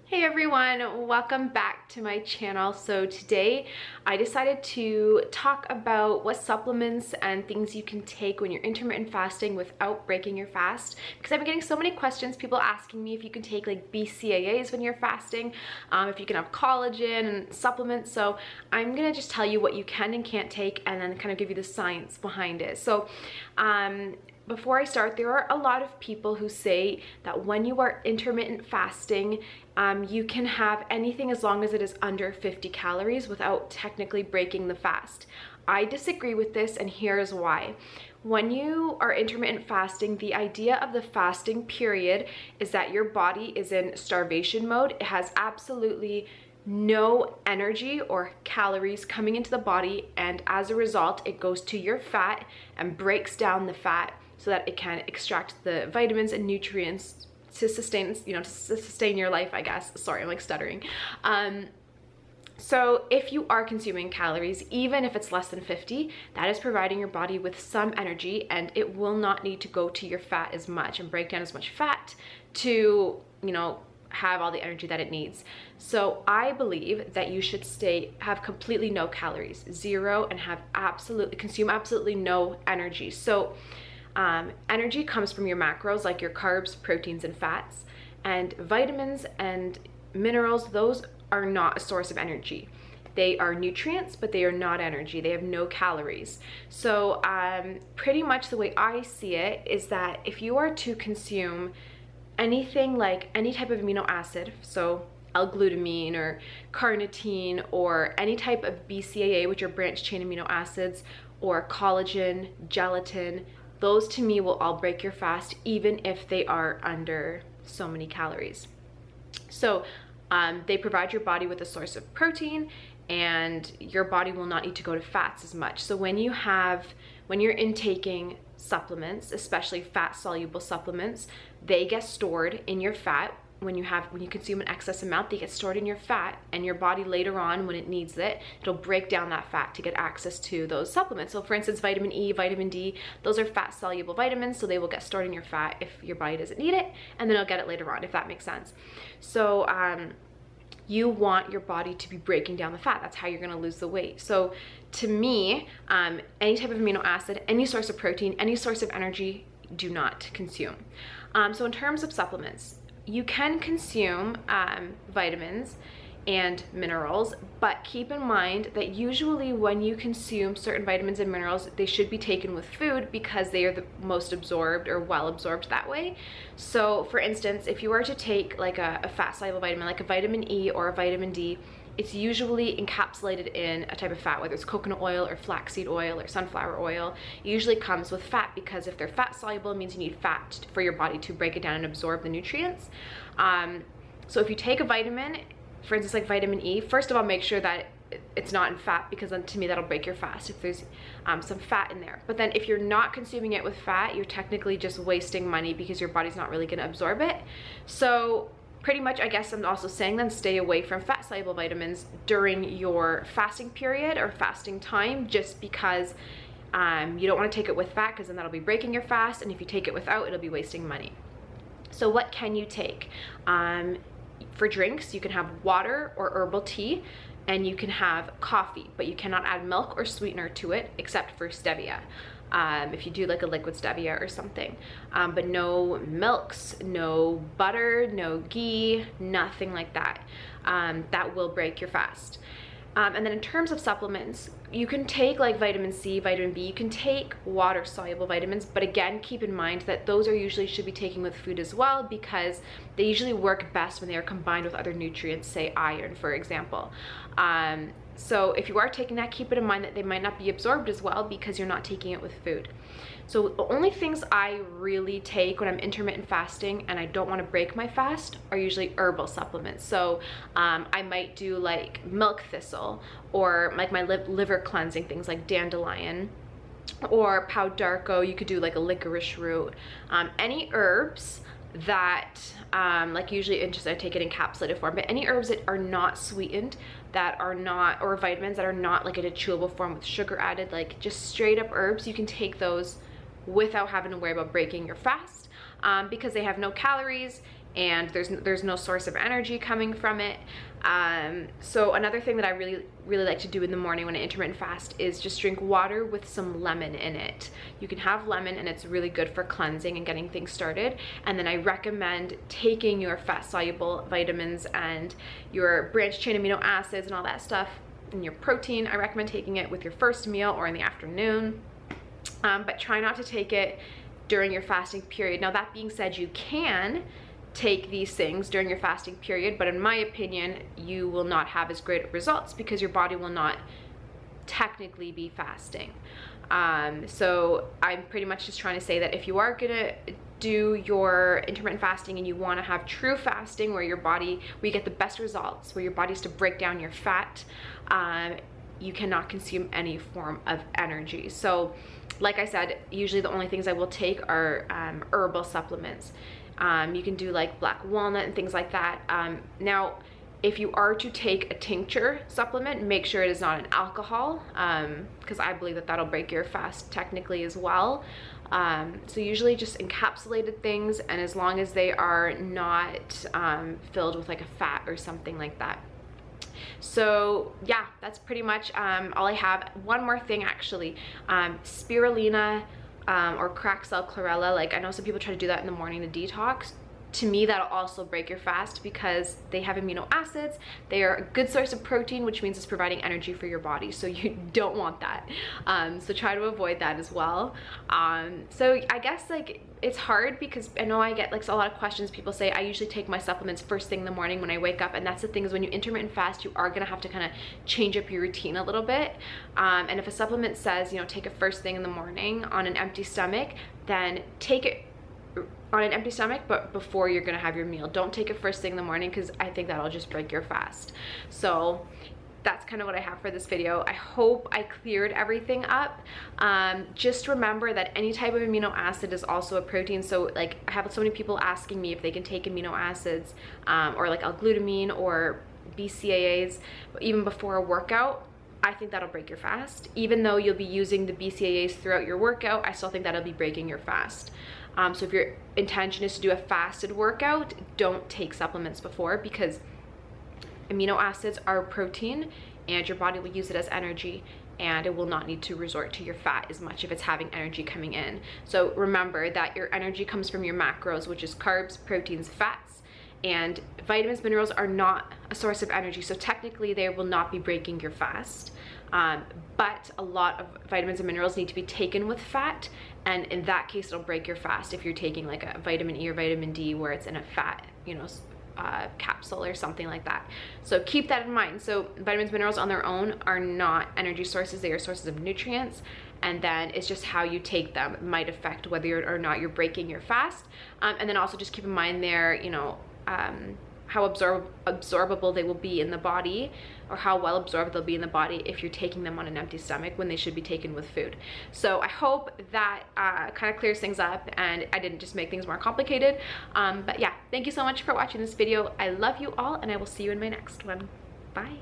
Hey everyone, welcome back to my channel. So today I decided to talk about what supplements and things you can take when you're intermittent fasting without breaking your fast, because I've been getting so many questions, people asking me if you can take like BCAAs when you're fasting, if you can have collagen and supplements. So I'm gonna just tell you what you can and can't take and then kind of give you the science behind it. So before I start, there are a lot of people who say that when you are intermittent fasting, you can have anything as long as it is under 50 calories without technically breaking the fast. I disagree with this, and here's why. When you are intermittent fasting, the idea of the fasting period is that your body is in starvation mode. It has absolutely no energy or calories coming into the body, and as a result, it goes to your fat and breaks down the fat so that it can extract the vitamins and nutrients to sustain, to sustain your life, I guess. Sorry, I'm like stuttering. So if you are consuming calories, even if it's less than 50, that is providing your body with some energy, and it will not need to go to your fat as much and break down as much fat to, have all the energy that it needs. So I believe that you should have completely no calories, zero, and consume absolutely no energy. So energy comes from your macros, like your carbs, proteins, and fats, and vitamins and minerals. Those are not a source of energy. They are nutrients, but they are not energy. They have no calories. So pretty much the way I see it is that if you are to consume anything like any type of amino acid, so L-glutamine or carnitine or any type of BCAA, which are branched chain amino acids, or collagen, gelatin, those to me will all break your fast, even if they are under so many calories. So they provide your body with a source of protein, and your body will not need to go to fats as much. So when you're intaking supplements, especially fat soluble supplements, they get stored in your fat. When you consume an excess amount, they get stored in your fat, and your body later on, when it needs it, it'll break down that fat to get access to those supplements. So for instance, vitamin E, vitamin D, those are fat soluble vitamins, so they will get stored in your fat if your body doesn't need it, and then it'll get it later on, if that makes sense. So you want your body to be breaking down the fat. That's how you're gonna lose the weight. So to me, any type of amino acid, any source of protein, any source of energy, do not consume. So in terms of supplements, you can consume vitamins and minerals, but keep in mind that usually when you consume certain vitamins and minerals, they should be taken with food because they are the most absorbed or well absorbed that way. So for instance, if you were to take like a fat soluble vitamin, like a vitamin E or a vitamin D, it's usually encapsulated in a type of fat, whether it's coconut oil or flaxseed oil or sunflower oil. It usually comes with fat, because if they're fat soluble, it means you need fat for your body to break it down and absorb the nutrients. So if you take a vitamin, for instance, like vitamin E, first of all, make sure that it's not in fat, because then to me that'll break your fast if there's some fat in there. But then if you're not consuming it with fat, you're technically just wasting money because your body's not really going to absorb it. So pretty much, I guess I'm also saying then stay away from fat soluble vitamins during your fasting period or fasting time, just because you don't want to take it with fat, because then that'll be breaking your fast, and if you take it without, it'll be wasting money. So what can you take? For drinks, you can have water or herbal tea, and you can have coffee, but you cannot add milk or sweetener to it except for stevia. If you do like a liquid stevia or something, but no milks, no butter, no ghee, nothing like that. That will break your fast. And then in terms of supplements, you can take like vitamin C, vitamin B, you can take water soluble vitamins, but again, keep in mind that those should be taken with food as well, because they usually work best when they are combined with other nutrients, say iron, for example. So if you are taking that, keep it in mind that they might not be absorbed as well because you're not taking it with food. So the only things I really take when I'm intermittent fasting and I don't want to break my fast are usually herbal supplements. So I might do like milk thistle, or like my liver cleansing things like dandelion, or pau d'arco. You could do like a licorice root. Any herbs that like usually I take it encapsulated form, but any herbs that are not sweetened, that are not, or vitamins that are not like in a chewable form with sugar added, like just straight up herbs, you can take those without having to worry about breaking your fast, because they have no calories and there's no source of energy coming from it. So another thing that I really like to do in the morning when I intermittent fast is just drink water with some lemon in it. You can have lemon, and it's really good for cleansing and getting things started. And then I recommend taking your fat soluble vitamins and your branched chain amino acids and all that stuff, and your protein. I recommend taking it with your first meal or in the afternoon, but try not to take it during your fasting period. Now, that being said, you can take these things during your fasting period, but in my opinion, you will not have as great results because your body will not technically be fasting. So I'm pretty much just trying to say that if you are gonna do your intermittent fasting and you want to have true fasting where you get the best results, where your body's to break down your fat, you cannot consume any form of energy. So like I said, usually the only things I will take are herbal supplements. You can do like black walnut and things like that. Now, if you are to take a tincture supplement, make sure it is not an alcohol, because I believe that that'll break your fast technically as well. So usually just encapsulated things, and as long as they are not filled with like a fat or something like that. So yeah, that's pretty much all I have. One more thing actually, spirulina or cracked cell chlorella. Like, I know some people try to do that in the morning to detox. To me, that'll also break your fast because they have amino acids. They are a good source of protein, which means it's providing energy for your body. So you don't want that. So try to avoid that as well. So I guess like it's hard because I know I get like a lot of questions. People say I usually take my supplements first thing in the morning when I wake up, and that's the thing, is when you intermittent fast, you are gonna have to kind of change up your routine a little bit. And if a supplement says, you know, take it first thing in the morning on an empty stomach, then take it on an empty stomach, but before you're gonna have your meal. Don't take it first thing in the morning, because I think that'll just break your fast. So that's kind of what I have for this video. I hope I cleared everything up. Just remember that any type of amino acid is also a protein. So like, I have so many people asking me if they can take amino acids or like L-glutamine or BCAAs even before a workout. I think that'll break your fast. Even though you'll be using the BCAAs throughout your workout, I still think that'll be breaking your fast. So if your intention is to do a fasted workout, don't take supplements before, because amino acids are protein and your body will use it as energy, and it will not need to resort to your fat as much if it's having energy coming in. So remember that your energy comes from your macros, which is carbs, proteins, fats, and vitamins, minerals are not a source of energy. So technically they will not be breaking your fast. But a lot of vitamins and minerals need to be taken with fat, and in that case it'll break your fast if you're taking like a vitamin E or vitamin D where it's in a fat, you know, capsule or something like that. So keep that in mind. So vitamins, minerals on their own are not energy sources, they are sources of nutrients, and then it's just how you take them might affect whether or not you're breaking your fast. And then also just keep in mind there, you know, how absorbable they will be in the body, or how well absorbed they'll be in the body if you're taking them on an empty stomach when they should be taken with food. So I hope that kind of clears things up and I didn't just make things more complicated. But yeah, thank you so much for watching this video. I love you all, and I will see you in my next one. Bye.